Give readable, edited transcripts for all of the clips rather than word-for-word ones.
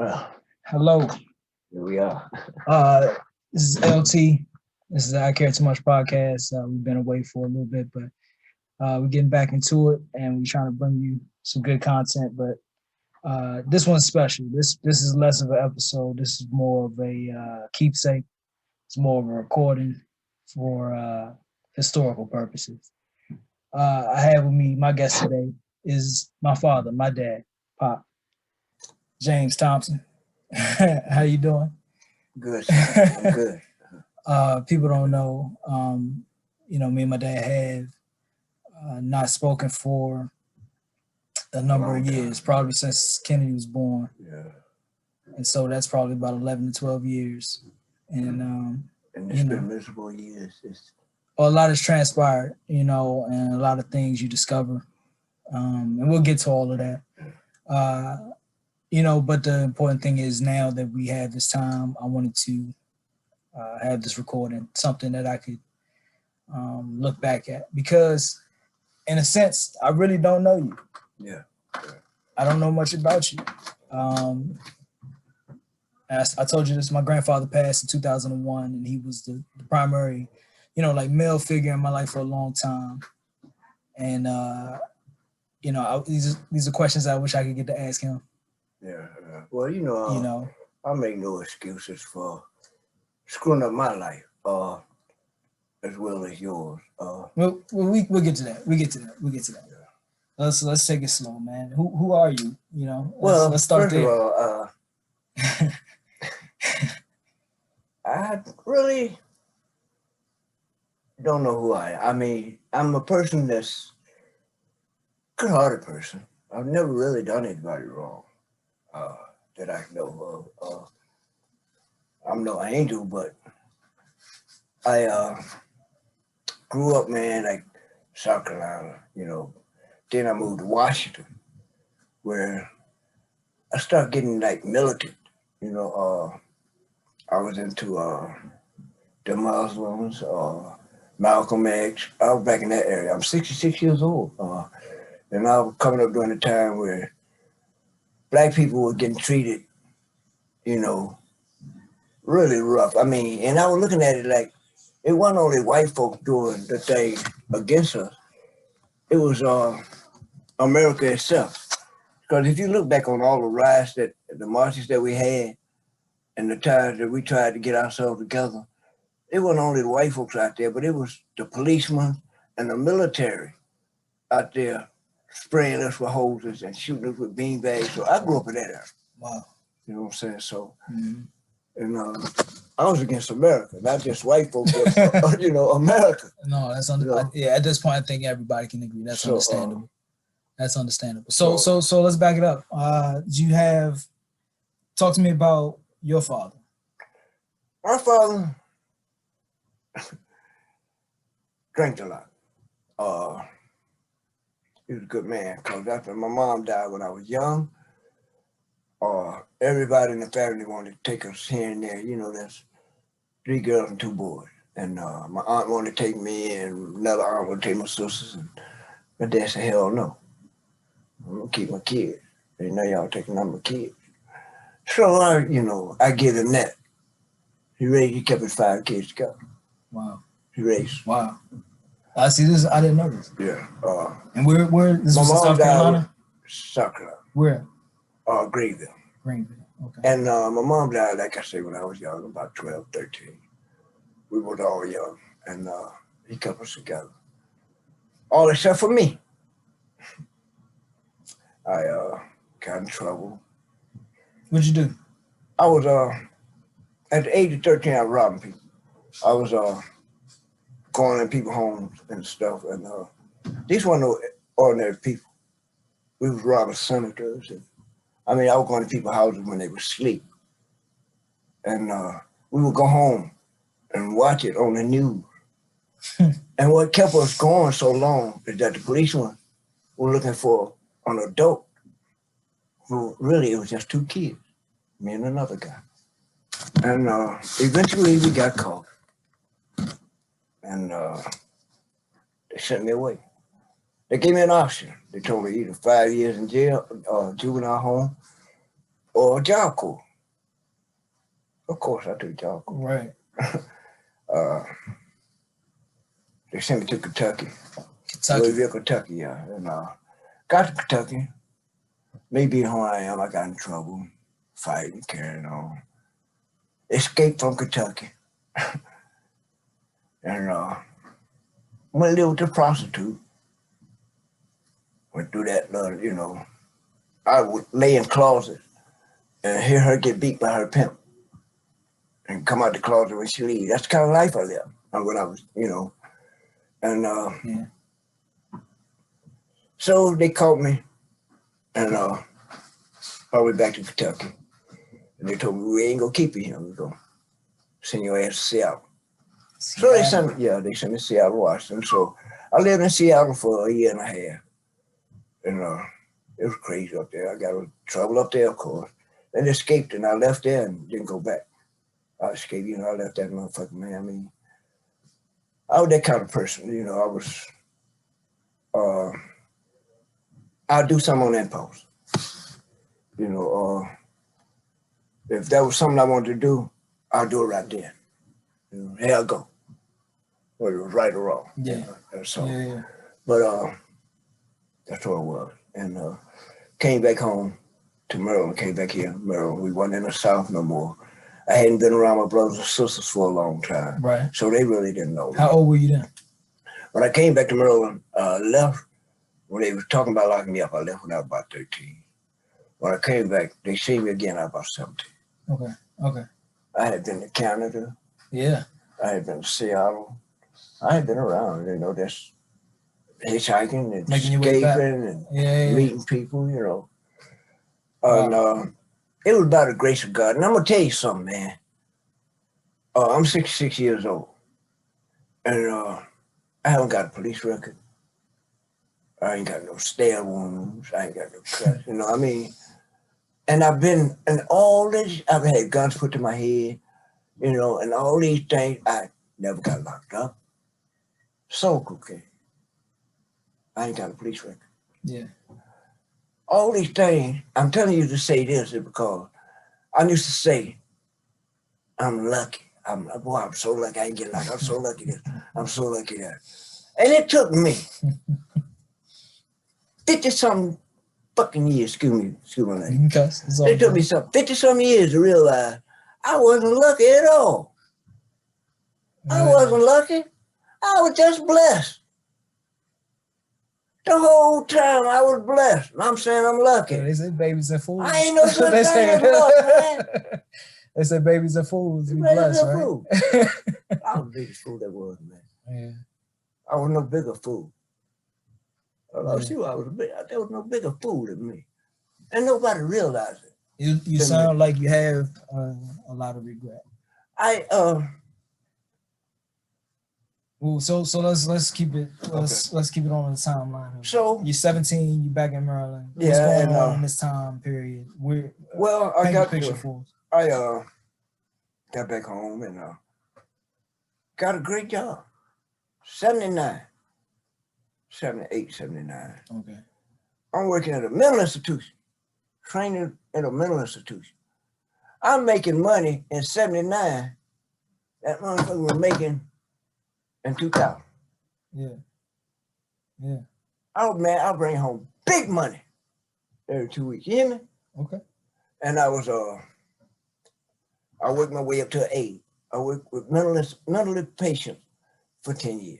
Well, Hello. here we are. Uh, this is LT. This is the I Care Too Much podcast. We've been away for a little bit, but we're getting back into it, and we're trying to bring you some good content. But this one's special. This is less of an episode. This is more of a keepsake. It's more of a recording for historical purposes. I have with me my guest today is my father, my dad, Pop, James Thompson. How you doing? Good, son. I'm good. People don't know, me and my dad have not spoken for a number of years, probably since Kennedy was born. Yeah. And so that's probably about 11 to 12 years. And it's been miserable years. A lot has transpired, and a lot of things you discover. And we'll get to all of that. But the important thing is now that we have this time, I wanted to have this recording, something that I could look back at, because in a sense, I really don't know you. Yeah. I don't know much about you. I told you this, my grandfather passed in 2001, and he was the primary, male figure in my life for a long time. And, these are questions I wish I could get to ask him. Yeah. Well, I make no excuses for screwing up my life, as well as yours. We'll get to that. We'll get to that. Yeah. Let's take it slow, man. Who are you? Let's start there. First of all, I really don't know who I am. I mean, I'm a person that's a good-hearted person. I've never really done anybody wrong that I know of. I'm no angel, but I grew up, man, like South Carolina, Then I moved to Washington, where I started getting like militant. I was into the Muslims, Malcolm X. I was back in that area. I'm 66 years old. And I was coming up during the time where Black people were getting treated, really rough. I mean, and I was looking at it like it wasn't only white folks doing the thing against us. It was America itself. Because if you look back on all the riots, the marches that we had, and the times that we tried to get ourselves together, it wasn't only the white folks out there, but it was the policemen and the military out there spraying us with hoses and shooting us with beanbags. So I grew up in that era. Wow. You know what I'm saying? So, and I was against America, not just white folks, but, America. No, that's at this point, I think everybody can agree. That's understandable. That's understandable. So let's back it up. Talk to me about your father. My father drank a lot. He was a good man, because after my mom died when I was young, everybody in the family wanted to take us here and there. There's 3 girls and 2 boys. And my aunt wanted to take me, and another aunt wanted to take my sisters. And my dad said, hell no. I'm going to keep my kids. And now y'all taking on my kids. So I give him that. He kept his 5 kids together. Wow. He raised. Wow. I see this. I didn't know this. Yeah. And where this was in South Carolina? South Carolina. Where? Greenville. Greenville. Okay. And my mom died, like I said, when I was young, about 12, 13. We were all young, and he kept us together. All except for me. I got in trouble. What'd you do? I was, at the age of 13, I was robbing people. I was going in people's homes and stuff, and these weren't no ordinary people. We was robbing senators. And, I was going to people's houses when they were asleep. And we would go home and watch it on the news. And what kept us going so long is that the policemen were looking for an adult who really, it was just 2 kids, me and another guy. And eventually we got caught. And they sent me away. They gave me an option. They told me either 5 years in jail or juvenile home or Job Corps. Of course, I took Job Corps. Right. They sent me to Kentucky. Kentucky. Louisville, Kentucky, yeah. And got to Kentucky. Maybe who I am, I got in trouble, fighting, carrying on. Escaped from Kentucky. And went to live with a prostitute. Went through that, you know. I would lay in closets and hear her get beat by her pimp. And come out the closet when she leaves. That's the kind of life I lived. When I was, you know. And Yeah. so they caught me and I went back to Kentucky. And they told me, we ain't gonna keep you here. We're gonna send your ass to Seattle. So they sent me to Seattle, Washington. So I lived in Seattle for a year and a half. And it was crazy up there. I got in trouble up there, of course. Then escaped and I left there and didn't go back. I escaped, you know, I left that motherfucker, man. I mean, I was that kind of person, you know, I was, I'd do something on impulse. You know, if that was something I wanted to do, I'll do it right then. You know, here I go. Whether it was right or wrong. Yeah. You know, so, Yeah. but that's what it was. And came back home to Maryland, came back here in Maryland. We wasn't in the South no more. I hadn't been around my brothers and sisters for a long time. Right. So they really didn't know me. How old were you then? When I came back to Maryland, left, when they was talking about locking me up, I left when I was about 13. When I came back, they seen me again, I was about 17. Okay. Okay. I had been to Canada. Yeah. I had been to Seattle. I had been around, you know, just hitchhiking and Making your way back. escaping and Yeah. meeting people, you know. Wow. And it was by the grace of God. And I'm going to tell you something, man. I'm 66 years old. And I haven't got a police record. I ain't got no stab wounds. I ain't got no cuts, you know what I mean? And I've been, and all this, I've had guns put to my head, you know, and all these things. I never got locked up. Sold cocaine. I ain't got a police record. Yeah. All these things, I'm telling you to say this is because I used to say, I'm lucky. I'm so lucky I ain't get locked up. I'm so lucky this. I'm so lucky that. And it took me 50-something fucking years, excuse my language. Okay. It took me 50-some years to realize I wasn't lucky at all. I wasn't lucky. I was just blessed. The whole time I was blessed. And I'm saying I'm lucky. They say babies and fools. I ain't no such thing as luck, man. They say babies and fools. We blessed, right? Fool. I was the biggest fool that was, man. Yeah. I was no bigger fool. See, I was there was no bigger fool than me. And nobody realized it. You sound like you have a lot of regret. Well, so let's keep it let's keep it on the timeline. So you're 17, you're back in Maryland. Yeah, what's going on in this time period? I got picture for us. I got back home and got a great job. 78, 79. Okay. I'm working at a mental institution, training at a mental institution. I'm making money in 79 that motherfucker was making in 2000. Yeah. Yeah. I bring home big money every 2 weeks. You hear me? Okay. And I worked my way up to an 8. I worked with mentally patients for 10 years.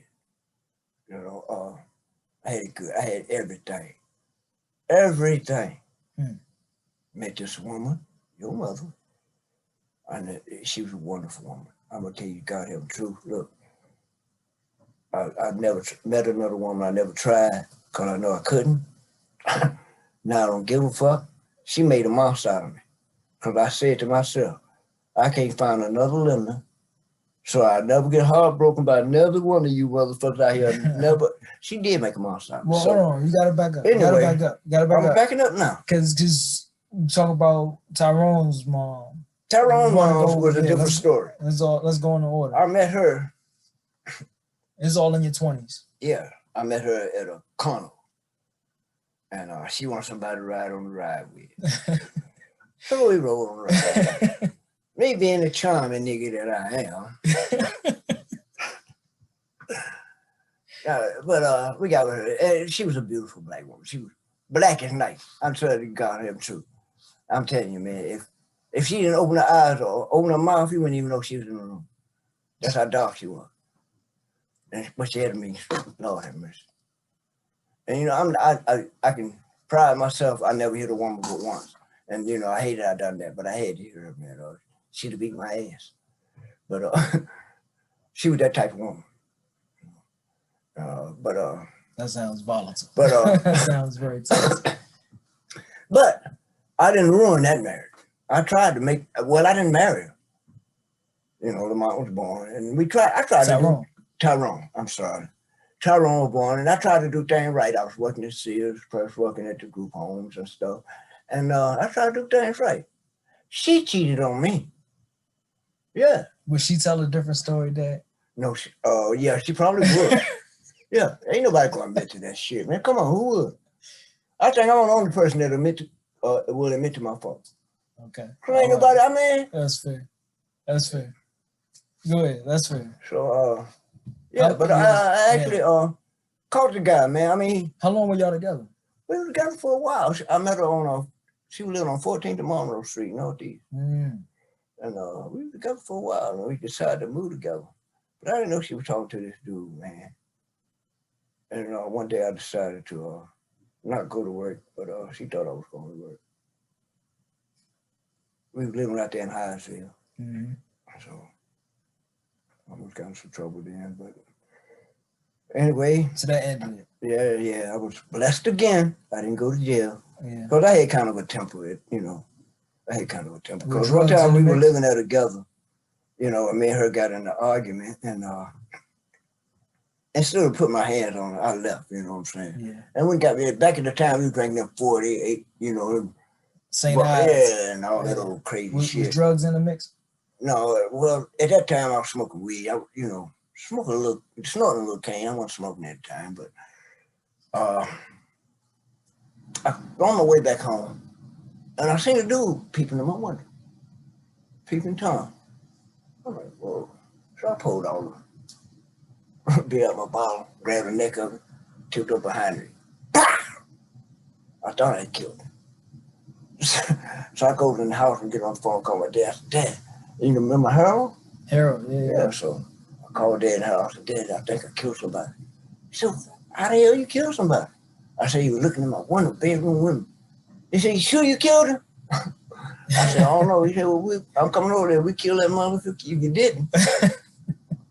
You know, I had it good. I had everything. Everything. Met this woman, your mother. And she was a wonderful woman. I'm gonna tell you, God help the truth. Look, I've never met another woman. I never tried because I know I couldn't. Now I don't give a fuck. She made a monster out of me because I said to myself, I can't find another Linda, so I never get heartbroken by another one of you motherfuckers out here. Never. She did make a monster out of me. Well, hold on. You gotta back up. Anyway, you gotta back up. I'm backing up now. Because you talk about Tyrone's mom. Tyrone's mom was a different story. Let's go in the order. I met her. It's all in your 20s. Yeah, I met her at a carnival. And she wanted somebody to ride on the ride with. So we rolled around. Me being the charming nigga that I am. But we got with her. And she was a beautiful black woman. She was black as night. I'm telling you, God, him too. I'm telling you, man, if she didn't open her eyes or open her mouth, you wouldn't even know she was in the room. That's how dark she was. But she had a mean streak. Lord have mercy. And you know, I can pride myself. I never hit a woman but once. And you know, I hated I done that, but I had to hit her, man. She'd have beat my ass. But she was that type of woman. That sounds volatile. But that sounds very tough. But I didn't ruin that marriage. I tried to make. Well, I didn't marry her. You know, Lamont was born, and I tried Tyrone. Tyrone. I'm sorry. Tyrone was born, and I tried to do things right. I was working at Sears, first working at the group homes and stuff, and I tried to do things right. She cheated on me. Yeah. Would she tell a different story, Dad? No. Yeah, she probably would. Yeah, ain't nobody gonna admit to that shit, man. Come on, who would? I think I'm the only person that will admit to my fault. Okay. Ain't nobody. I mean, that's fair. That's fair. Go ahead. That's fair. So, yeah, but I actually caught the guy, man. I mean, how long were y'all together? We were together for a while. I met her she was living on 14th and Monroe Street, Northeast. And we were together for a while, and we decided to move together. But I didn't know she was talking to this dude, man. And one day I decided to not go to work, but she thought I was going to work. We were living out there in Hyattsville. So I was got in some trouble then, but anyway. So that ended it. Yeah. I was blessed again. I didn't go to jail. Yeah. Because I had kind of a temper, you know. I had kind of a temper. Because one time we were living there together, you know, and me and her got in an argument, and instead of putting my hands on her, I left, you know what I'm saying? Yeah. And we got back at the time, we was drinking them 48, you know. St. Ives. Yeah, and all that old crazy shit. Was drugs in the mix? No, well, at that time I was smoking weed. You know, snorting a little cane. I wasn't smoking at the time, but on my way back home, and I seen a dude peeping in my window, peeping Tom. I'm like, whoa. So I pulled all the beer out my bottle, grabbed the neck of it, tipped up behind me. I thought I'd killed him. So I go to the house and get on the phone and call my dad. I said, Dad, you remember Harold? Harold, yeah. So I called Dad in the house. I said, Dad, I think I killed somebody. He said, how the hell you killed somebody? I said, he was looking in my window, bedroom window. He said, you sure you killed him? I said, I don't know. He said, well, I'm coming over there. We killed that motherfucker. You didn't.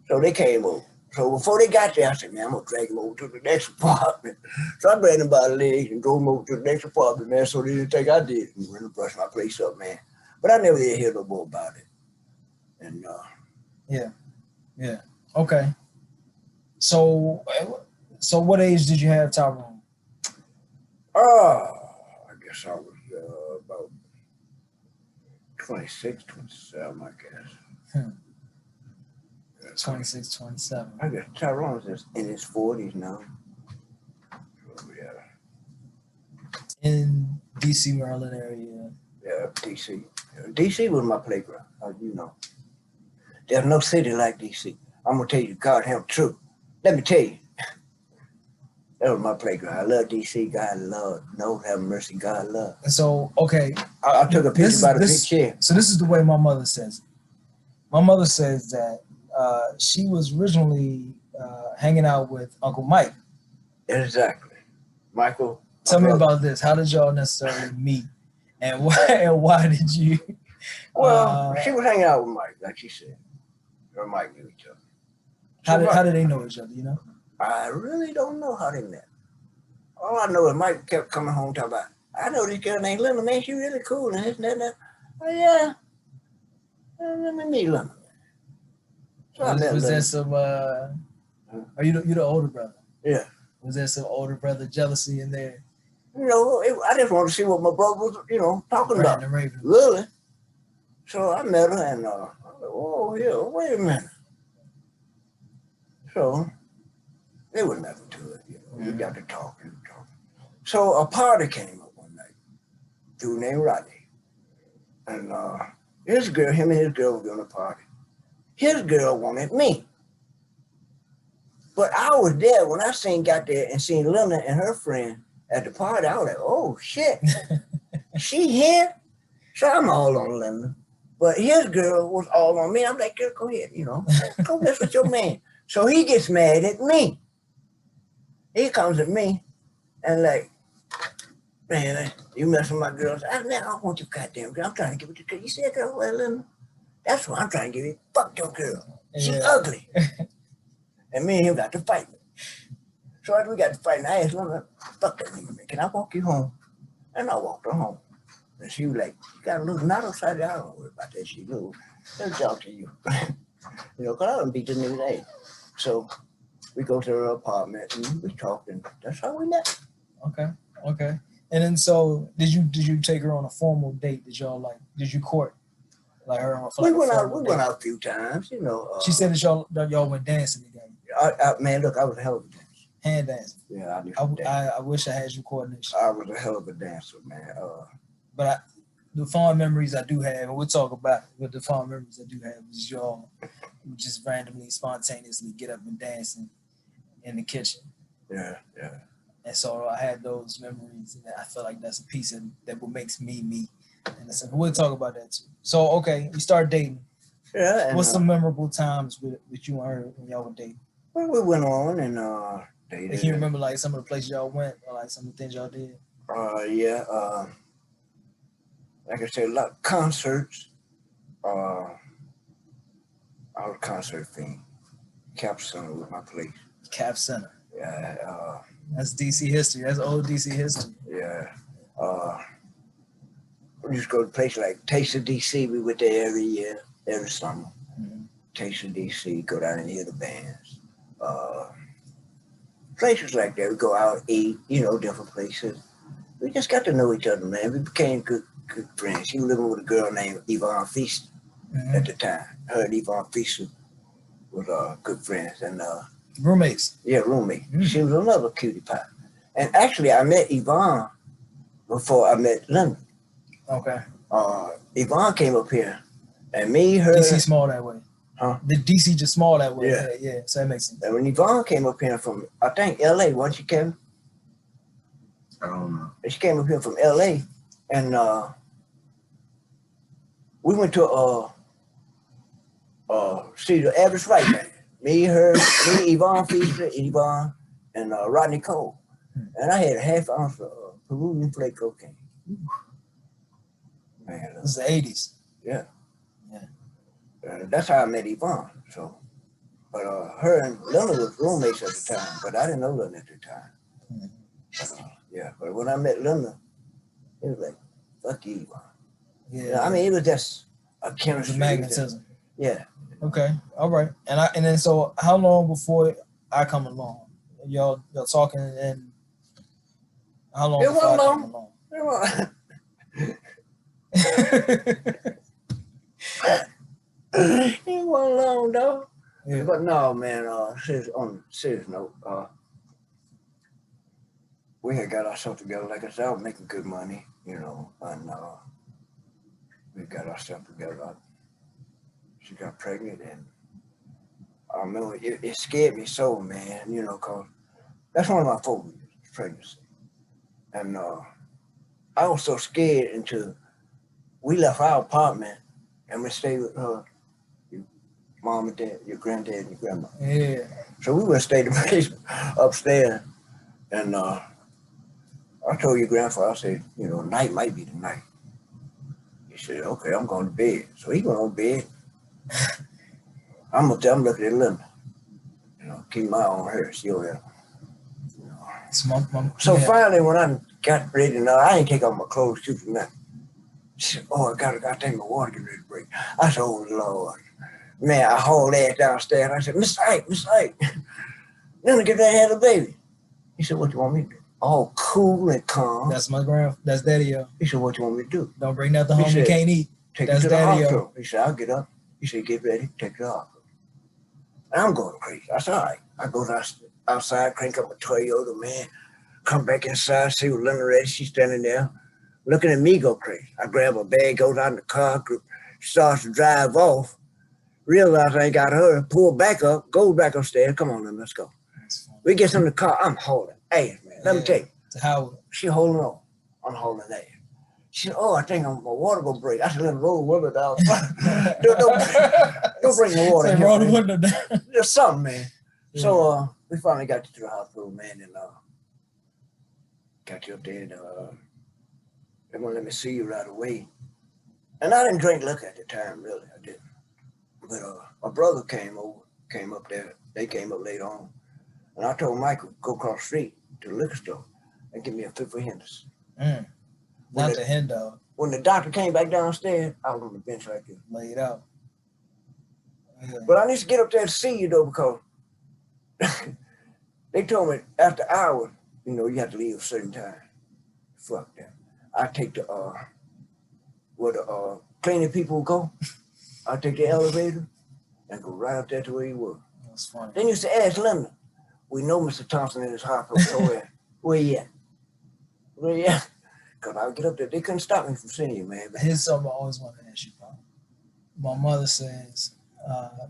So they came over. So before they got there, I said, man, I'm going to drag him over to the next apartment. So I grabbed him by the legs and drove him over to the next apartment, man, so they didn't think I did. And went to brush my place up, man. But I never did hear no more about it. And Yeah. Okay. So what age did you have Tyrone? I guess I was about 26, 27, I guess. 26, 27. I guess Tyrone's just in his 40s now. So, yeah. In DC, Maryland area. Yeah, DC. DC was my playground, you know. There's no city like DC. I'm going to tell you, God help true. Let me tell you. That was my playground. I love DC. God love. No, have mercy. God love. So, okay. I took a picture by the big chair. So this is the way my mother says it. My mother says that she was originally hanging out with Uncle Mike. Exactly. Michael. Tell me about this. How did y'all necessarily meet? And why did you? Well, she was hanging out with Mike, like she said. Her and Mike knew each other. How did they know each other, you know? I really don't know how they met. All I know is Mike kept coming home talking about, I know this girl named Linda, man, she really cool and this and that and that. Oh, yeah. Let me meet Linda. So was there some, are you the older brother? Yeah. Was there some older brother jealousy in there? You know, I just wanted to see what my brother was, you know, talking about. Raven. Really? So I met her and I was like, oh, yeah, wait a minute. So there was nothing to it, you know. You got to talk and talk. So a party came up one night, dude named Rodney. And his girl, him and his girl were doing a party. His girl wanted me. But I was there when I got there and seen Linda and her friend at the party. I was like, oh shit, she here? So I'm all on Linda. But his girl was all on me. I'm like, girl, go ahead, go mess with your man. So he gets mad at me. He comes at me and like, man, you mess with my girls. I don't want your goddamn girl. I'm trying to give it to you. You see that girl, well, Linda? That's what I'm trying to give you. Fuck your girl. She ugly. And me and him got to fight. So after we got to fight, I asked Linda, fuck that nigga, man. Can I walk you home? And I walked her home. And she was like, you got a little knot outside there. I don't worry about that shit. Let me talk to you. Because I don't beat the nigga's ass. So we go to her apartment and we talked, and that's how we met. Okay. And then so did you take her on a formal date? Did you court like her on We went out a few times, she said that y'all went dancing together. Man, look, I was a hell of a dancer. Hand dancing. Yeah, I wish I had your coordination. I was a hell of a dancer, man. But the fond memories I do have, and we'll talk about what the fond memories I do have is y'all just randomly, spontaneously get up and dance in the kitchen. Yeah. And so I had those memories, and I feel like that's a piece that what makes me me. And so we'll talk about that too. So okay, you start dating. Yeah. And, what's some memorable times with you and her when y'all were dating? Well, we went on and dated. Can you remember like some of the places y'all went or like some of the things y'all did? Yeah. Like I said, a lot of concerts. I was a concert fiend. Cap Center was my place. Cap Center. Yeah. That's DC history. That's old DC history. Yeah. We used to go to places like Taste of DC. We went there every year, every summer. Mm-hmm. Taste of DC, go down and hear the bands. Places like that. We go out, eat, different places. We just got to know each other, man. We became good friends. She was living with a girl named Yvonne Feast at the time. Her and Yvonne Feast was good friends and roommates. Yeah, roommate. Mm-hmm. She was another cutie pie. And actually, I met Yvonne before I met Linda. Okay. Yvonne came up here, and me, her. DC small that way. Huh? The DC just small that way. Yeah. Yeah. So that makes sense. And when Yvonne came up here from, I think LA, wasn't she, Kevin? I don't know. She came up here from LA, and we went to see the Average White Man. Me, Yvonne Feaster, Yvonne, and Rodney Cole. And I had a half ounce of Peruvian flake cocaine. Man, this is the 80s. Yeah. That's how I met Yvonne. So, but her and Linda was roommates at the time, but I didn't know Linda at the time. But when I met Linda, it was like, fuck you, Yvonne. Yeah. I mean, it was just a chemistry. Magnetism. Yeah. Okay. All right. And then so how long before I come along? Y'all talking and how long before I come along? It wasn't long though. Yeah. But no, man, on a serious note, we had got ourselves together. Like I said, I was making good money, and we got ourselves together. She got pregnant, and I remember it scared me so, man, because that's one of my phobias, pregnancy. And I was so scared until we left our apartment and we stayed with her, your mom and dad, your granddad and your grandma. Yeah. So we went to stay in the basement upstairs, and I told your grandfather, I said, night might be the night. He said, okay, I'm going to bed. So he went on bed. I'm looking at Linda. Keep my eye on her. She over there. So finally, when I got ready, I ain't take off my clothes too for nothing. She said, oh, I take my water get ready to break. I said, oh, Lord. Man, I hauled ass downstairs. I said, Mr. Ike. Linda, get that head of the baby. He said, what you want me to do? All cool and calm. That's that's daddy-o. He said, what you want me to do? Don't bring nothing home you can't eat. Take it to the hospital. He said, I'll get up. He said, get ready, take it to the hospital. And I'm going crazy. I said, all right. I go outside, crank up my Toyota, man. Come back inside, see what Linda ready. She's standing there. looking at me go crazy. I grab a bag, goes out in the car, starts to drive off, realize I ain't got her, pull back up, go back upstairs. Come on, then, let's go. We get in the car, I'm holding ass, man. Let me tell you. How? She holding on. I'm holding ass. She said, oh, I think my water gonna break. I said, let me roll the window down. don't bring the water here. Roll the window down. There's something, man. Yeah. So we finally got to the hospital, man, and got you up there and they won't let me see you right away. And I didn't drink liquor at the time, really. I didn't. But my brother came up there. They came up later on. And I told Michael, go across the street to the liquor store and give me a fifth of Henderson. Not the hen dog. When the doctor came back downstairs, I was on the bench right there. Laid out. Yeah. But I need to get up there to see you, though, because they told me after hours, you know, you have to leave a certain time. Fuck that. I take the, where the cleaning people go. I take the elevator and go right up there to where he was. That's funny. Then used to ask Linda, we know Mr. Thompson in his hospital somewhere. Where he at? Where he at? Because I would get up there. They couldn't stop me from seeing you, man. Here's something I always want to ask you about. My mother says,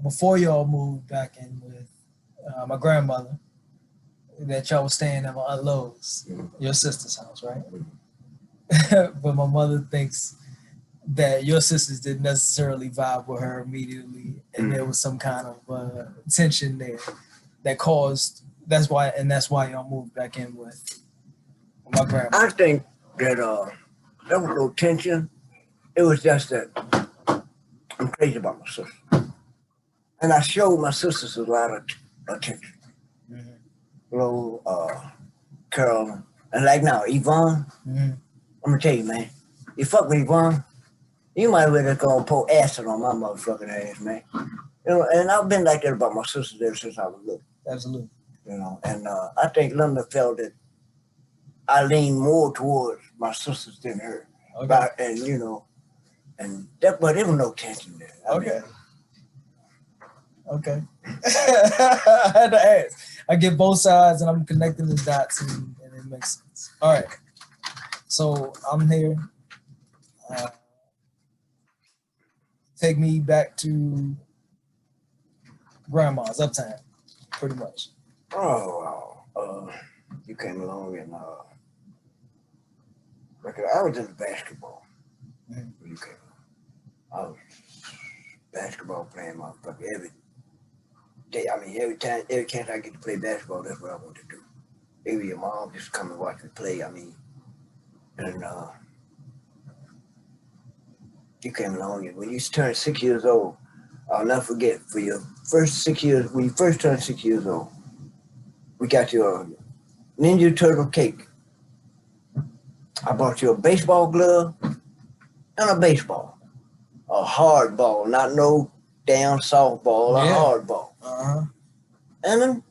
before y'all moved back in with my grandmother, that y'all was staying at my Aunt Lowe's, your sister's house, right? But my mother thinks that your sisters didn't necessarily vibe with her immediately, and there was some kind of tension there that caused. That's why y'all moved back in with my grandma. I think that there was no tension. It was just that I'm crazy about my sister, and I showed my sisters a lot of attention. Flo, Carol, and like now, Yvonne. I'm gonna tell you, man, you fuck with Yvonne, you might well just go and pour acid on my motherfucking ass, man. You know, and I've been like that about my sisters ever since I was little. Absolutely. You know, and I think Linda felt that I leaned more towards my sisters than her. Okay. And you know, and that, but there was no tension there. Okay. I had to ask. I get both sides, and I'm connecting the dots, and it makes sense. All right. So I'm here. Take me back to grandma's uptown, pretty much. Oh, you came along and I was into basketball when you came along. I was basketball playing motherfucker every day. I mean, every chance I get to play basketball, that's what I want to do. Maybe your mom just come and watch me play. I mean, and you came along and when you turned 6 years old, I'll never forget, for your first 6 years, when you first turned 6 years old, we got you a Ninja Turtle cake. I bought you a baseball glove and a baseball. A hard ball, not no damn softball, a hard ball. And then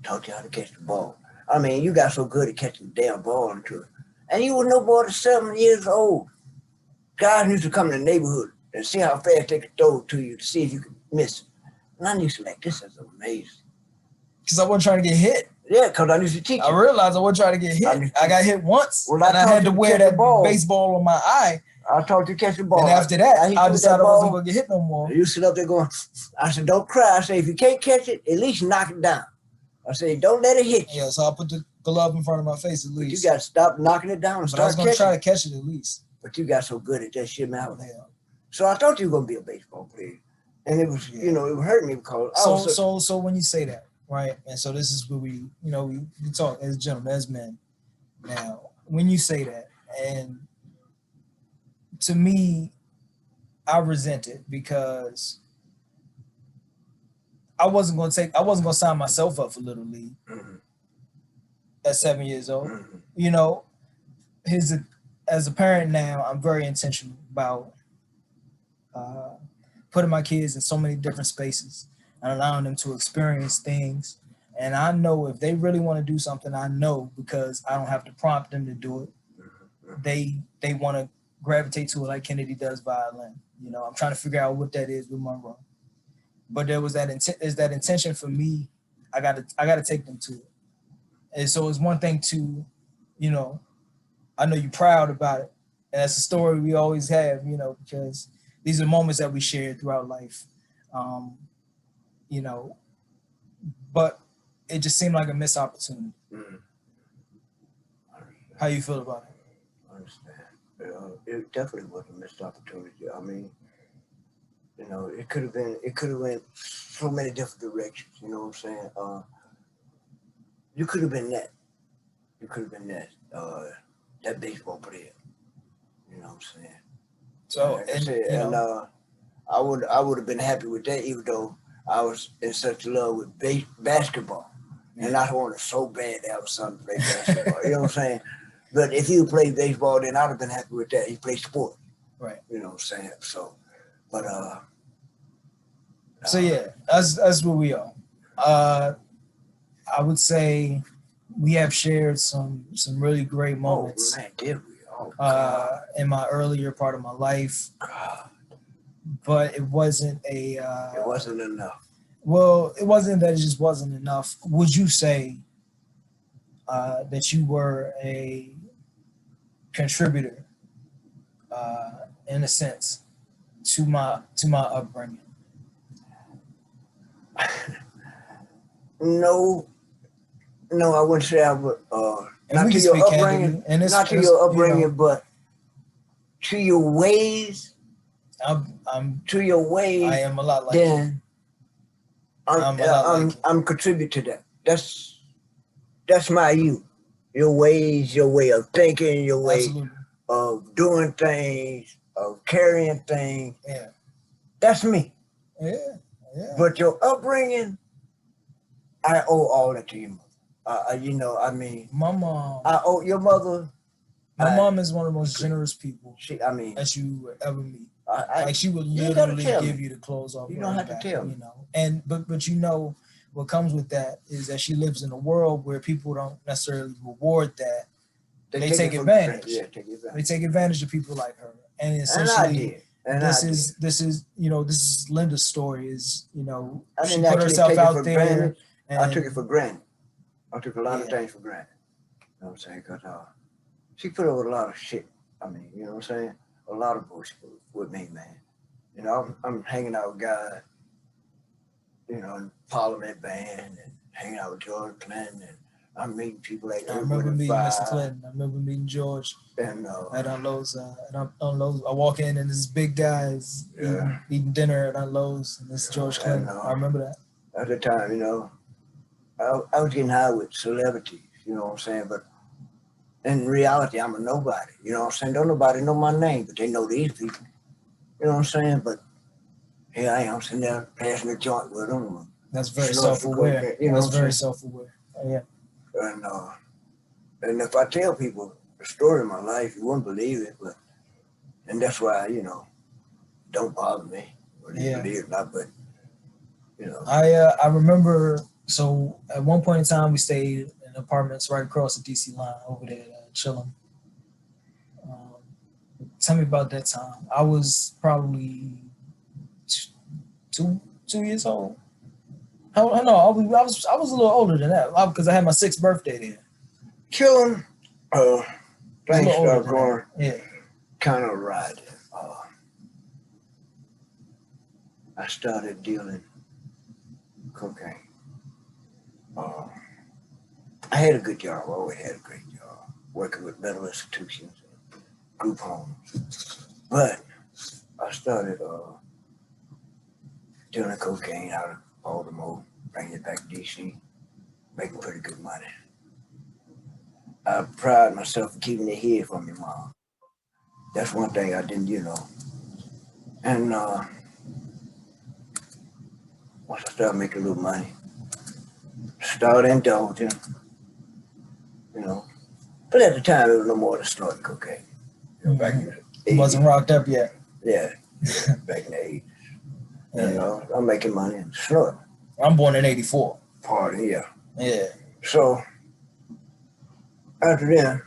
taught you how to catch the ball. I mean, you got so good at catching the damn ball into it. And you were no more than 7 years old. Guys used to come in the neighborhood and see how fast they could throw it to you to see if you could miss it. And I used to like, this is amazing. Because I wasn't trying to get hit. Yeah, because I used to teach you. I realized I wasn't trying to get hit. I got hit once, Well, and I had to wear that baseball on my eye. I taught you to catch the ball. And after that, I decided I wasn't going to get hit no more. You sit up there going, I said, don't cry. I said, if you can't catch it, at least knock it down. I said, don't let it hit you. Yeah, so I put the glove in front of my face at least. But you got to stop knocking it down and but I was going to try to catch it at least. But you got so good at that shit, man. Yeah. So I thought you were going to be a baseball player. And it was, you know, it would hurt me because So when you say that, right? And so this is where we talk as gentlemen, as men. Now, when you say that, and to me, I resent it because I wasn't going to sign myself up for Little League at 7 years old. You know, as a parent now, I'm very intentional about putting my kids in so many different spaces and allowing them to experience things. And I know if they really want to do something, I know because I don't have to prompt them to do it. They want to gravitate to it like Kennedy does violin. You know, I'm trying to figure out what that is with Monroe. But there was that intention for me. I gotta take them to it. And so it's one thing to, you know, I know you're proud about it, And that's a story we always have, you know, because these are moments that we share throughout life. You know, but it just seemed like a missed opportunity. Mm. How you feel about it? I understand. It definitely was a missed opportunity. I mean, you know, it could have went so many different directions. You know what I'm saying? You could have been that. You could have been that baseball player. You know what I'm saying? So, Like I and said, you and know, I would have been happy with that, even though I was in such love with basketball, and I wanted so bad to have a son to play basketball. You know what I'm saying? But if you played baseball, then I'd have been happy with that. He played sport. right. You know what I'm saying? So, but So yeah, that's where we are. I would say we have shared some really great moments. Oh man, did we? Oh God. In my earlier part of my life, God. but it wasn't a. It wasn't enough. Well, it wasn't that it just wasn't enough. Would you say that you were a contributor, in a sense, to my upbringing? No, I wouldn't say I would. And Not we to can your speak upbringing, candidly, and not to your upbringing, you know, but to your ways. I'm To your ways. I am a lot like you. Then I'm a lot like you. I'm contribute to that. That's my you. Your ways, your way of thinking, your way Absolutely. of doing things, of carrying things. Yeah. That's me. Yeah. Yeah. But your upbringing, I owe all that to you. You know, I mean, My mom. I owe your mother. My mom is one of the most generous people I mean, that you would ever meet. I Like she would you gotta literally tell give me. you the clothes off. You her don't have back, to tell me. you know. And but you know what comes with that is that she lives in a world where people don't necessarily reward that. They take advantage. Yeah, take advantage. They take advantage of people like her. And And I essentially did. And this is you know, this is Linda's story is, you know, I she didn't put actually herself take it out for there. granted. And I took it for granted. I took a lot of Yeah. things for granted. You know what I'm saying? Because she put up with a lot of shit. I mean, you know what I'm saying? A lot of bullshit with me, man. You know, I'm hanging out with guys, you know, in Parliament band and hanging out with George Clinton, and I'm meeting people like I remember meeting Fire, Mr. Clinton. I remember meeting George and at Unlowe's. I walk in and this big guy is eating dinner at Unlowe's, and this is George Clinton. I remember that. At the time, you know, I was getting high with celebrities, you know what I'm saying? But in reality, I'm a nobody, you know what I'm saying? Don't nobody know my name, but they know these people, you know what I'm saying? But here I am sitting there passing a joint with them. That's very self-aware. You know, that's very self-aware. Yeah. And if I tell people the story of my life, you wouldn't believe it, but and that's why, you know, don't bother me. Whether you believe it or not, but you know. I remember, so at one point in time we stayed in apartments right across the DC line over there chilling. Tell me about that time. I was probably two years old. I was a little older than that because I had my 6th birthday there. Chilling, things started going kind of right. I started dealing cocaine. I had a good job. I always had a great job, working with mental institutions and group homes. But I started dealing cocaine out of Baltimore, bringing it back to DC, making pretty good money. I pride myself in keeping it here from your mom. That's one thing I didn't, you know. And once I started making a little money, started indulging, you know. But at the time, it was no more than snorting cocaine. You know, back in the 80s. It wasn't rocked up yet. Yeah, back in the 80s. You know, I'm making money and snorting. I'm born in 84. Pardon, yeah. Yeah. So, after that,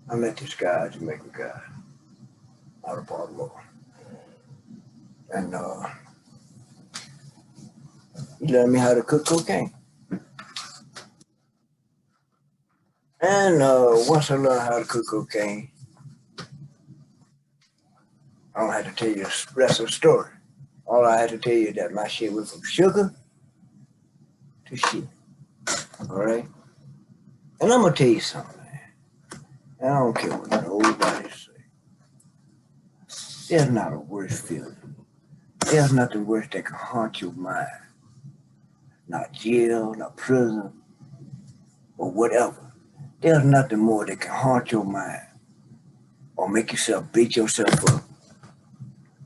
I met this guy, Jamaican guy, out of Baltimore. And he learned me how to cook cocaine. And once I learned how to cook cocaine, I don't have to tell you the rest of the story. All I had to tell you is that my shit went from sugar to shit. All right? And I'm going to tell you something, man. And I don't care what nobody say. There's not a worse feeling. There's nothing worse that can haunt your mind. Not jail, not prison, or whatever. There's nothing more that can haunt your mind or make yourself beat yourself up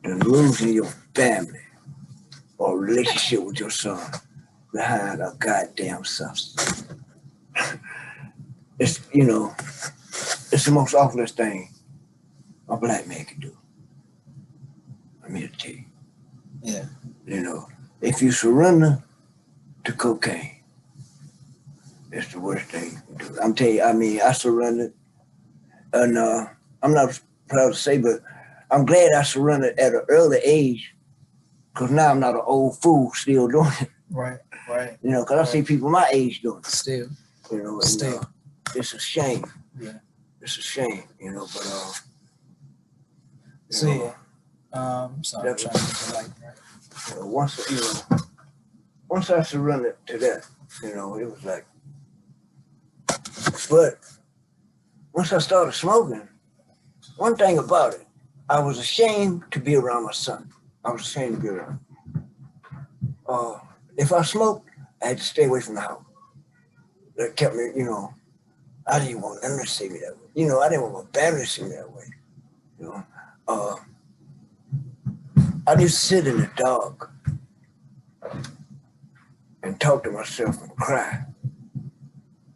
than losing your family or relationship with your son behind a goddamn substance. It's, you know, it's the most awfulest thing a black man can do. I'm here to tell you. Yeah. You know, if you surrender to cocaine, it's the worst thing you can do. I'm telling you, I mean, I surrendered, and I'm not proud to say, but I'm glad I surrendered at an early age, because now I'm not an old fool still doing it. Right. You know, because I see people my age doing it. Still. You know, and, Still. It's a shame. Yeah. It's a shame, you know, but So yeah. Sorry, I'm that trying to get the light right. Once I surrendered to that, you know, it was like, but once I started smoking, one thing about it, I was ashamed to be around my son. I was ashamed to be around him. If I smoked, I had to stay away from the house. That kept me, you know, I didn't want them to see me that way. You know, I didn't want my family to see me that way. You know, I used to sit in the dark and talk to myself and cry.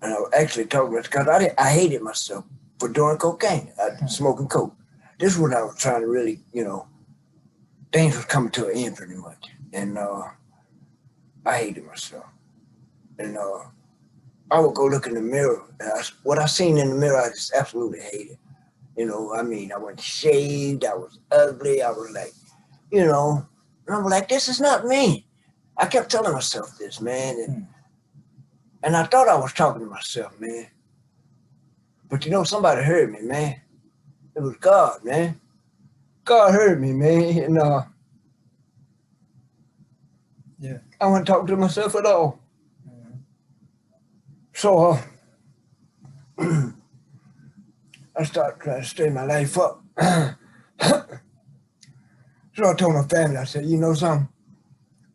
And I would actually talk to myself because I hated myself for doing cocaine, smoking coke. This is what I was trying to really, you know, things was coming to an end pretty much. And I hated myself. And I would go look in the mirror. And what I seen in the mirror, I just absolutely hated. You know, I mean, I wasn't shaved, I was ugly, I was like, you know, and I was like, this is not me. I kept telling myself this, man. And I thought I was talking to myself, man. But you know, somebody heard me, man. It was God, man. God heard me, man. And Yeah. I wasn't talking to myself at all. So I started trying to straighten my life up. So I told my family, I said, you know something?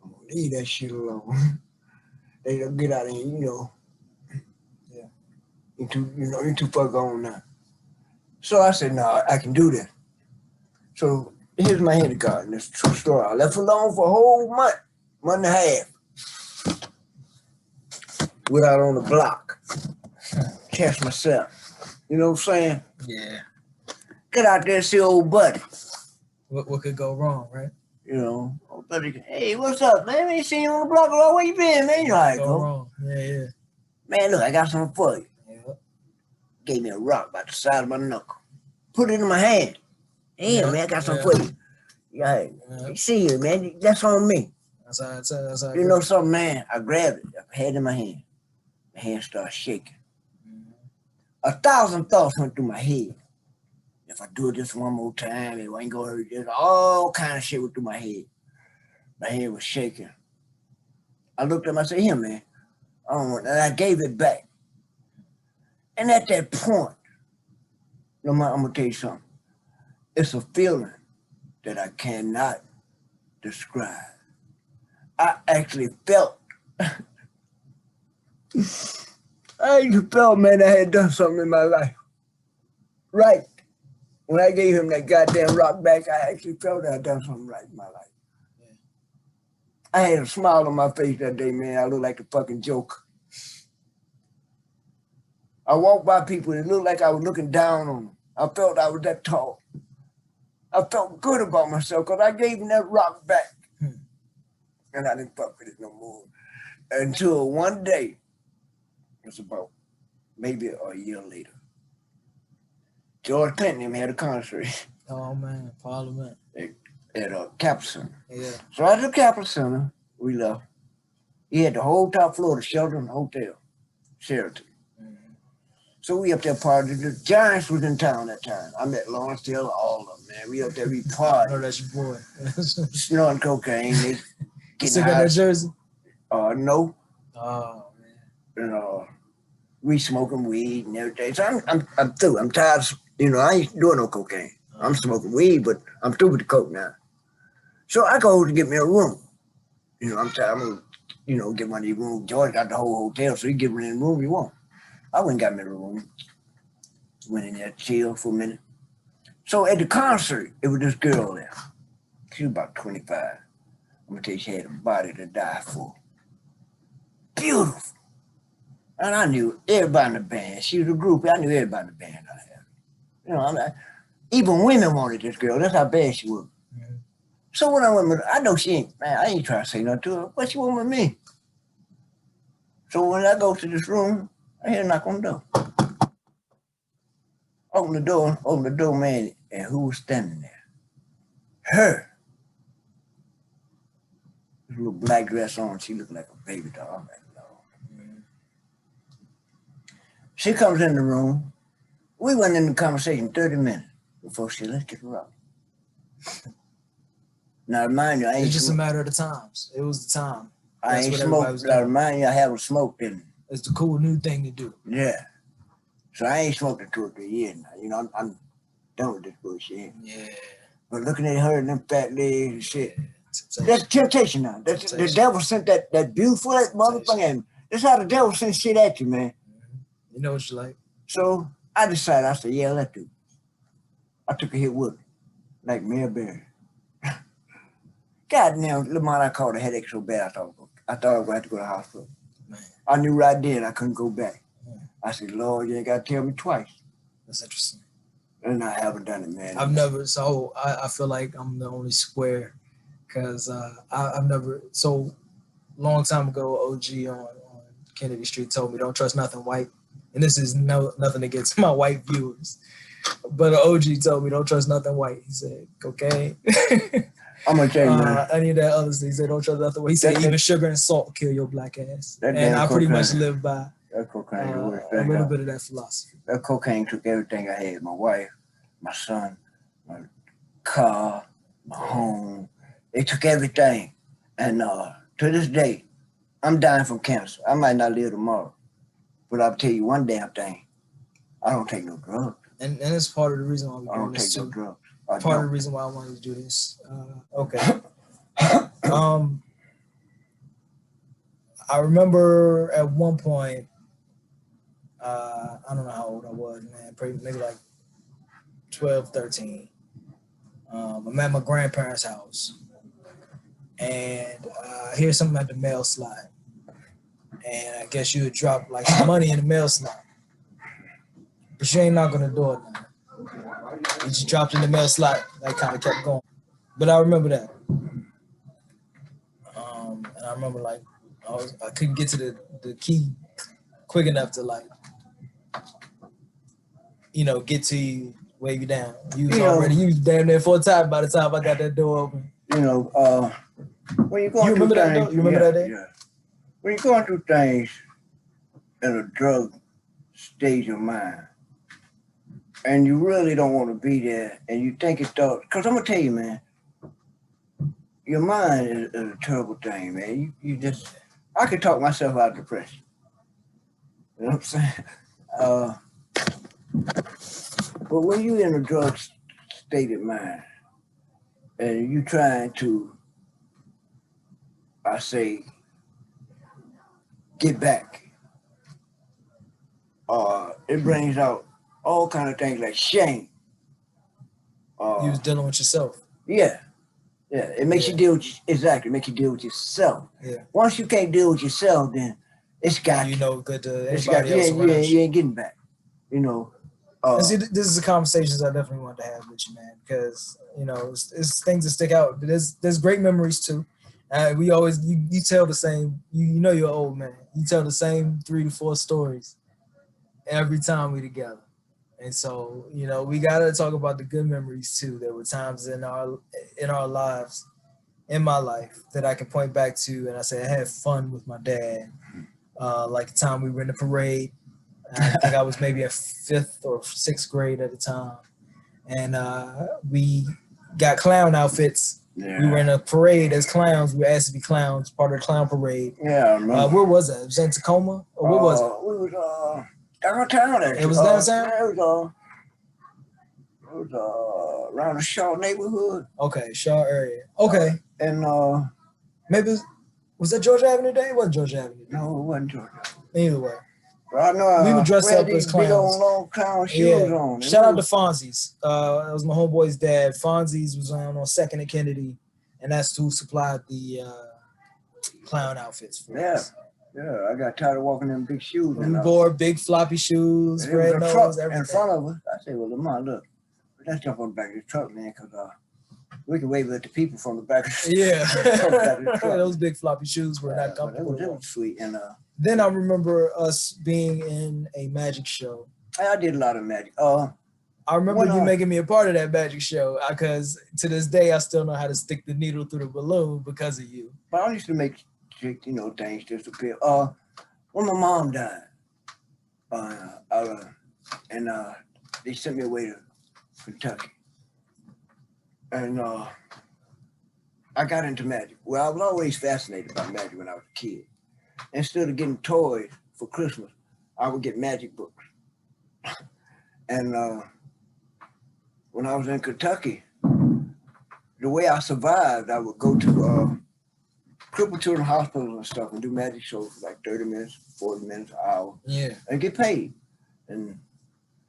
I'm gonna leave that shit alone. They don't get out of here, you know. Yeah. You're too far gone now. So I said, no, I can do this. So here's my hand of God, and it's a true story. I left alone for a whole month and a half. Without on the block. Test myself. You know what I'm saying? Yeah. Get out there and see old buddy. What could go wrong, right? You know, old buddy, hey, what's up, man? I ain't seen you on the block a lot. Where you been, man? You know how it Go go. wrong. Yeah. Man, look, I got something for you. Yeah. Gave me a rock by the side of my knuckle. Put it in my hand. Hey, Yeah, man, I got something yeah. for you. Yeah, you see it, man. That's on me. That's how You know something, man? I grabbed it. I had it in my hand. My hand started shaking. 1,000 thoughts went through my head. If I do this one more time, it ain't gonna hurt. There's all kind of shit went through my head. My head was shaking. I looked at him, I said, here, man. I don't want that. I gave it back. And at that point, no matter, I'm gonna tell you something. It's a feeling that I cannot describe. I actually felt, man, I had done something in my life. Right. When I gave him that goddamn rock back, I actually felt that I'd done something right in my life. Yeah. I had a smile on my face that day, man. I looked like the fucking Joker. I walked by people and it looked like I was looking down on them. I felt I was that tall. I felt good about myself because I gave him that rock back. And I didn't fuck with it no more. Until one day, it was about maybe a year later, George Clinton had a concert Oh man, Parliament. at a Capitol Center. Yeah. So at the Capitol Center, we left. He had the whole top floor of the Sheraton Hotel, Sheraton. So we up there partying. The Giants was in town that time. I met Lawrence Taylor, all of them, man. We up there, we I know partying, that's your boy. snorting cocaine, they You getting still got high. that jersey? No, Oh man. you know, we smoking weed and everything. So I'm through. I'm tired. I ain't doing no cocaine. I'm smoking weed, but I'm through with the coke now. So I go to get me a room. I'm tired. I'm gonna, get one of these rooms. George got the whole hotel, so he get me in the room you want. I went and got me the room. Went in there, chill for a minute. So at the concert, it was this girl there. She was about 25. I'm gonna tell you, she had a body to die for. Beautiful. And I knew everybody in the band. She was a groupie. I knew everybody in the band I had. Even women wanted this girl. That's how bad she was. Mm-hmm. So when I went with her, I know she ain't, man, I ain't trying to say nothing to her, but she went with me. So when I go to this room, I hear a knock on the door. Open the door, man, and who was standing there? Her. This little black dress on, she looked like a baby doll. I'm like, no. She comes in the room. We went in the conversation 30 minutes before she said, let's get her up. Now, remind you, I ain't It's just a matter of the times. It was the time. I ain't smoked. Now, remind you, I haven't smoked in. It's the cool new thing to do. Yeah. So I ain't smoked in 2 or 3 years now. I'm done with this bullshit. Yeah. But looking at her and them fat legs and shit, Temptation. that's temptation now. That's the devil sent that beautiful motherfucker, and that's how the devil sends shit at you, man. You know what you like. So I decided, I said, yeah, let's do it. I took a hit with it, like Mary Berry. God damn, Lamont, I caught a headache so bad, I thought I was going to have to go to the hospital. Man. I knew right then I couldn't go back. I said, Lord, you ain't got to tell me twice. That's interesting. And I haven't done it, man. I've never, so I feel like I'm the only square because I've never, so long time ago, OG on Kennedy Street told me don't trust nothing white. And this is nothing against my white viewers. But OG told me don't trust nothing white. He said, cocaine. I'm going to tell you, man. Any of that other things, he said don't trust nothing white. He said even sugar and salt kill your black ass. And I pretty much live by that cocaine, a little bit of that philosophy. That cocaine took everything I had. My wife, my son, my car, my home. It took everything. And to this day, I'm dying from cancer. I might not live tomorrow. But I'll tell you one damn thing. I don't take no drugs. And it's part of the reason why we're doing this too. I don't take no drugs. Part of the reason why I wanted to do this. Okay. I remember at one point, I don't know how old I was, man, maybe like 12, 13. I'm at my grandparents' house and I hear something at the mail slide. And I guess you would drop like some money in the mail slide. But you ain't knocking the door now. You just dropped in the mail slot. That kind of kept going. But I remember that. And I remember like I couldn't get to the key quick enough to like, get to you, wave you down. You was damn near full time by the time I got that door open. When you're going you remember through that things, though? You remember that day? Yeah. When you're going through things in a drug stage of mind, and you really don't want to be there, and you think it's thought, because I'm going to tell you, man, your mind is a terrible thing, man. You just, I could talk myself out of depression. You know what I'm saying? But when you're in a drug state of mind, and you trying to, I say, get back, it brings out all kind of things like shame. You was dealing with yourself. Yeah. It makes you deal with it makes you deal with yourself. Yeah. Once you can't deal with yourself, then it's got good to anybody else around you ain't getting back. See, this is the conversations I definitely want to have with you, man, because it's things that stick out. There's great memories too. We always you tell the same. You know you're an old man. You tell the same 3 to 4 stories every time we together. And so, we gotta talk about the good memories too. There were times in our lives, in my life, that I can point back to, and I say I had fun with my dad. Like the time we were in the parade, I think I was maybe a 5th or 6th grade at the time. And we got clown outfits. Yeah. We were in a parade as clowns. We were asked to be clowns, part of the clown parade. Yeah, I remember. Where was that? It was in Tacoma? Or where was it? We was downtown actually. It was downtown? Yeah, it was around the Shaw neighborhood. Okay, Shaw area. Okay. And maybe was that Georgia Avenue Day? It wasn't Georgia Avenue Day. no, it wasn't Georgia. Either way. But I know We were dressed up as big clowns. old long clown shoes on. Shout out to Fonzie's. That was my homeboy's dad. Fonzie's was on 2nd and Kennedy, and that's who supplied the clown outfits for us. Yeah, I got tired of walking in big shoes. We wore big floppy shoes, and there red was a nose, truck everything. in front of us. I said, well, Lamar, look, let's jump on the back of the truck, man, because we can wave at the people from the back of the Yeah. truck. Those big floppy shoes were not comfortable. It was sweet. And then I remember us being in a magic show. I did a lot of magic. I remember you making me a part of that magic show because to this day I still know how to stick the needle through the balloon because of you. But I used to make things disappear. When my mom died, and they sent me away to Kentucky, and I got into magic. Well, I was always fascinated by magic when I was a kid. Instead of getting toys for Christmas, I would get magic books. And when I was in Kentucky, the way I survived, I would go to crippled children hospitals and stuff and do magic shows for like 30 minutes, 40 minutes, an hour. Yeah. And get paid. And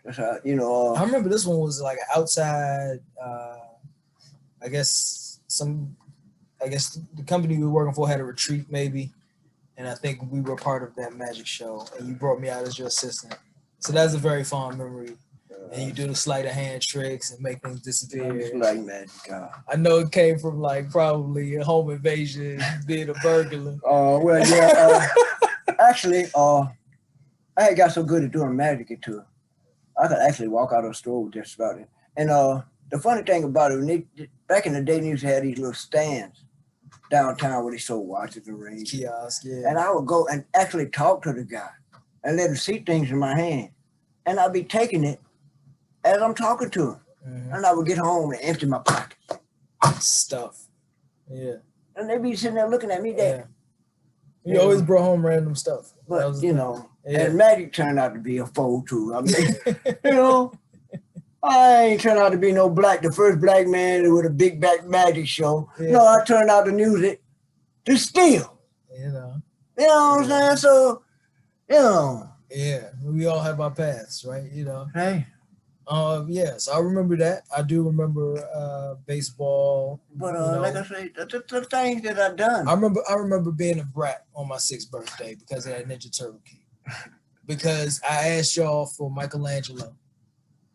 that's how, I remember this one was like outside, I guess the company we were working for had a retreat maybe. And I think we were part of that magic show and you brought me out as your assistant. So that's a very fond memory. And you do the sleight of hand tricks and make things disappear. It's like magic. I know it came from like probably a home invasion, being a burglar. Well, yeah. Actually, I had got so good at doing magic into it. I could actually walk out of the store with just about it. And the funny thing about it, back in the day, they used to have these little stands downtown where they sold watches and rings. Kiosk, yeah. And I would go and actually talk to the guy and let him see things in my hand. And I'd be taking it as I'm talking to him. Mm-hmm. And I would get home and empty my pockets. Stuff. Yeah. And they'd be sitting there looking at me there. Yeah. You always brought home random stuff. But, and magic turned out to be a foe too. I mean, I ain't turned out to be the first black man with a big back magic show. Yeah. No, I turned out to use it to steal. You know what I'm saying? So, Yeah, we all have our paths, right? Hey. So I remember that. I do remember baseball. But like I say, the things that I've done. I remember being a brat on my 6th birthday because of that Ninja Turtle cake. Because I asked y'all for Michelangelo.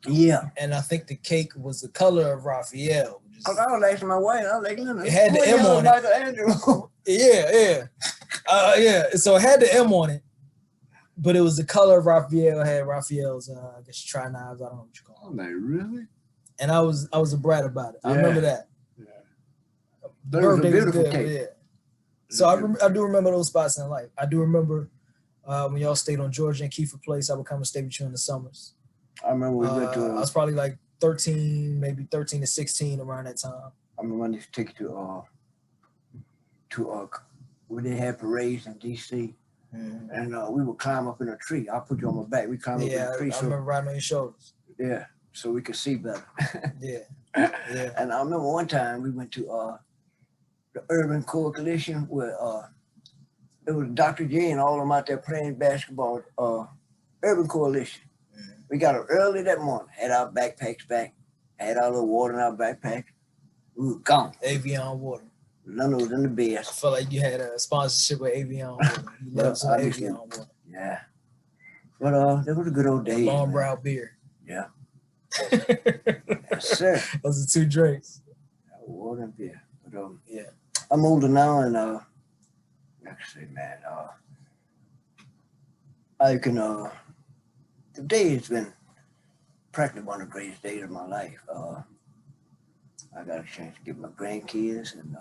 Yeah. And I think the cake was the color of Raphael. I was asking my wife, I was like, it had the M on it. Yeah. So it had the M on it. But it was the color of Raphael. It had Raphael's, I guess, tri-knives. I don't know what you call them. I'm like, really? And I was a brat about it. I remember that. Yeah. The birthday was good. Cake. Yeah. So I do remember those spots in life. I do remember when y'all stayed on Georgia and Kiefer Place. I would come and stay with you in the summers. I remember we went to. I was probably like 13, maybe 13 to 16 around that time. I remember I used to take you to where they had parades in D.C. Mm-hmm. And we would climb up in a tree. I'll put you on my back. We climb up in a tree. I remember riding on your shoulders. Yeah, so we could see better. Yeah. And I remember one time we went to the Urban Coalition where it was Dr. J and all of them out there playing basketball. Urban Coalition. Mm-hmm. We got up early that morning, had our backpacks back, had our little water in our backpack. We were gone. Avion water. None was in the bed. I felt like you had a sponsorship with Avion water. You love some Avion water. Yeah. But that was a good old day. Long brow beer. Yeah. Yes, sir. Those are 2 drinks. Water and beer. But yeah. I'm older now and like I say, man, I can today has been practically one of the greatest days of my life. I got a chance to get my grandkids and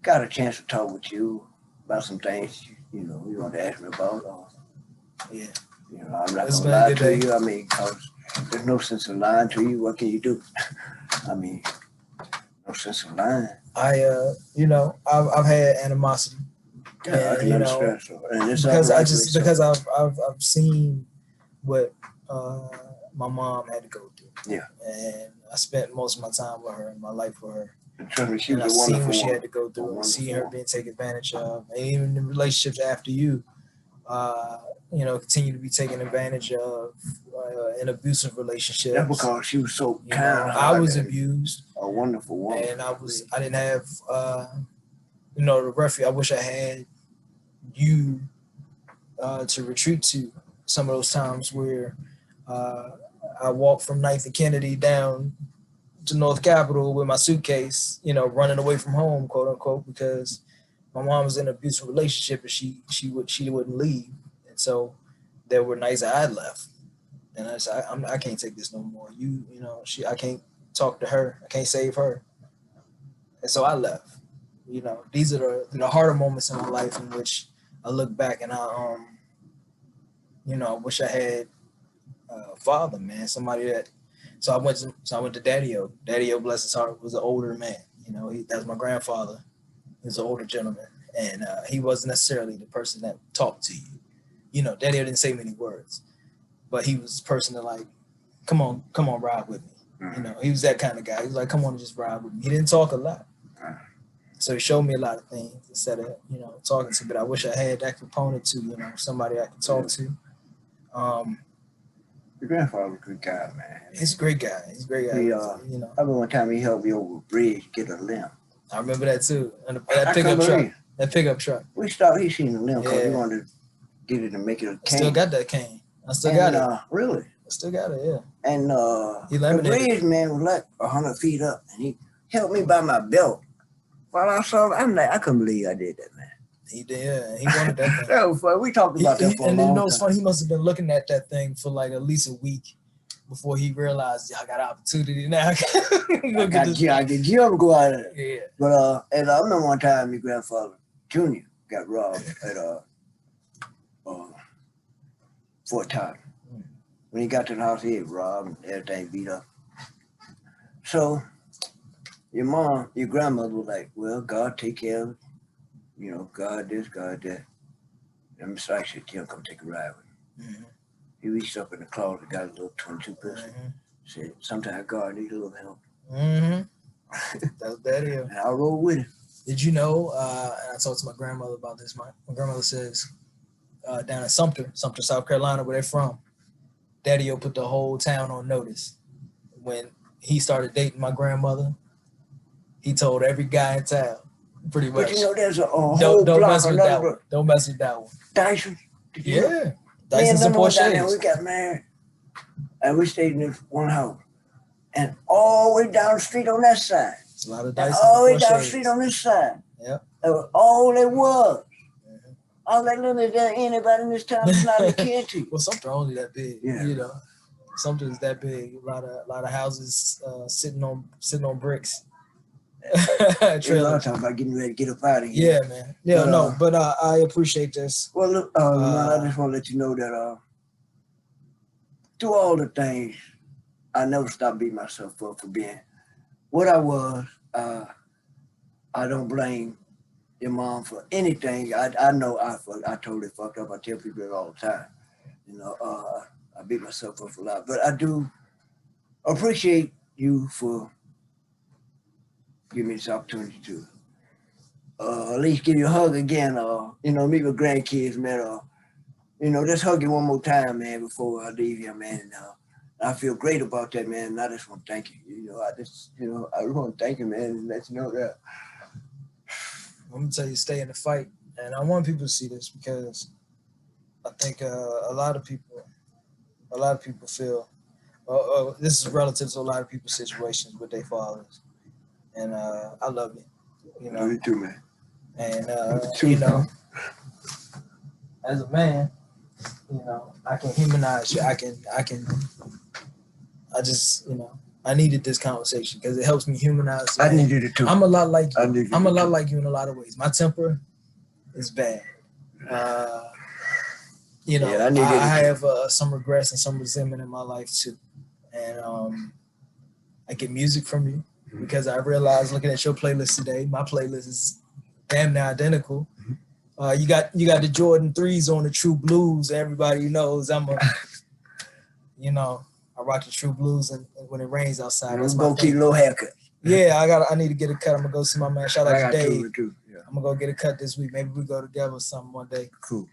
got a chance to talk with you about some things you want to ask me about. Yeah. You know, I'm not It's gonna been a lie good to day. you. I mean, cause there's no sense in lying to you. What can you do? I mean, no sense in lying. I've had animosity. Yeah, I can understand. So, and it's Because I've seen what my mom had to go through. Yeah. And I spent most of my time with her and my life with her. And trust me, she And was I've a seen wonderful what she woman. had to go through and see her Wonderful. being taken advantage of. And even in relationships after you, continue to be taken advantage of in abusive relationships. That's because she was so You kind. know, I was abused. A wonderful woman. And I didn't have, the refuge. I wish I had you to retreat to some of those times where I walked from 9th and Kennedy down to North Capitol with my suitcase, running away from home, quote unquote, because my mom was in an abusive relationship and she wouldn't leave. And so there were nights I had left. And I said, I can't take this no more. I can't talk to her. I can't save her. And so I left. These are the harder moments in my life in which I look back and I wish I had a father, man, somebody that. So I went to Daddy-O. Daddy-O, bless his heart, was an older man. That's my grandfather. He was an older gentleman, and he wasn't necessarily the person that talked to you. Daddy-O didn't say many words, but he was the person that like, come on, ride with me. He was that kind of guy. He was like, come on, just ride with me. He didn't talk a lot. So he showed me a lot of things instead of, talking to me. But I wish I had that component to, somebody I could talk to. Your grandfather was a good guy, man. He's a great guy. He, I remember one time he helped me over a bridge to get a limb. I remember that too. And that pickup truck. That pickup truck. We stopped. He seen the limb because we wanted to get it and make it a cane. I still got that cane. I still got it. Really? I still got it. Yeah. And he the bridge man was like 100 feet up, and he helped me by my belt. While I saw, I'm like, I couldn't believe I did that, man. He did. Yeah. He wanted that thing. That was fun. We talked about that for a long time. And it's funny. He must have been looking at that thing for like at least a week before he realized, I got opportunity now. I get Jim to go out of there. Yeah. But and I remember one time your grandfather Junior got robbed at Fort Todd. When he got to the house, he had robbed and everything beat up. So your grandmother was like, well, God take care of it. God this, God that. And Mr. I said, Tim, come take a ride with me. He reached up in the closet, got a little 22 pistol. Said, sometimes God needs a little help. That was Daddy. And I rolled with him. Did you know, and I talked to my grandmother about this, my grandmother says, down in Sumter, South Carolina, where they're from, Daddy-O put the whole town on notice. When he started dating my grandmother, he told every guy in town, pretty much. But there's a whole don't block mess with that one. block. Don't mess with that one. Dyson. Yeah. Dyson's and Porsches. We got married. And we stayed in this one house. And all the way down the street on that side. It's a lot of Dyson. All the way down the street on this side. Yep. That was all it was. I was like, look, is there anybody in this town that's not a kid to you? Well, Sumter only that big. Yeah. Sumter is that big. A lot of houses sitting on bricks. There's a lot of time about getting ready to get up out of here. Yeah, man. Yeah, but I appreciate this. Well, look, I just want to let you know that through all the things, I never stopped beating myself up for being what I was. I don't blame your mom for anything. I know I totally fucked up. I tell people it all the time. I beat myself up for a lot, but I do appreciate you for giving me this opportunity to at least give you a hug again, meet my grandkids, man, just hug you one more time, man, before I leave here, man. And, I feel great about that, man. And I just want to thank you. I want to thank you, man, and let you know that. I'm gonna tell you, stay in the fight, and I want people to see this because I think a lot of people feel this is relative to a lot of people's situations with their fathers, and I love you. You too, man. And as a man, I can humanize you. I needed this conversation because it helps me humanize. I needed it too. I'm a lot like you. I'm a lot like you in a lot of ways. My temper is bad. you know, Yeah, I needed I it. have some regrets and some resentment in my life too. And I get music from you because I realized looking at your playlist today, my playlist is damn near identical. You got the Jordan 3s on the True Blues. Everybody knows I'm a, you know, I rock the True Blues and when it rains outside. And That's I'm my gonna keep a thing. little haircut. Yeah, I need to get a cut. I'm gonna go see my man. Shout out I to got Dave. too. Yeah. I'm gonna go get a cut this week. Maybe we go together or something one day. Cool.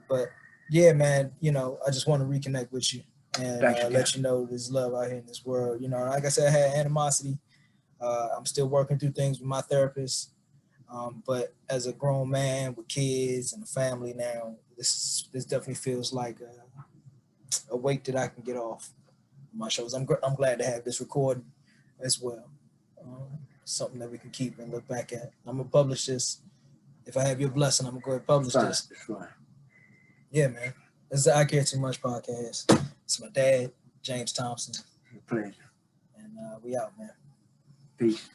But yeah, man, you know, I just want to reconnect with you and Thank you, let you know there's love out here in this world. You know, like I said, I had animosity. I'm still working through things with my therapist. But as a grown man with kids and a family now, this definitely feels like a weight that I can get off my shoulders. I'm glad to have this recording as well. Something that we can keep and look back at. I'm gonna publish this. If I have your blessing, I'm gonna go ahead and publish this. It's fine. Yeah, man. This is the I Care Too Much podcast. It's my dad, James Thompson. Pleasure. And we out, man. Peace.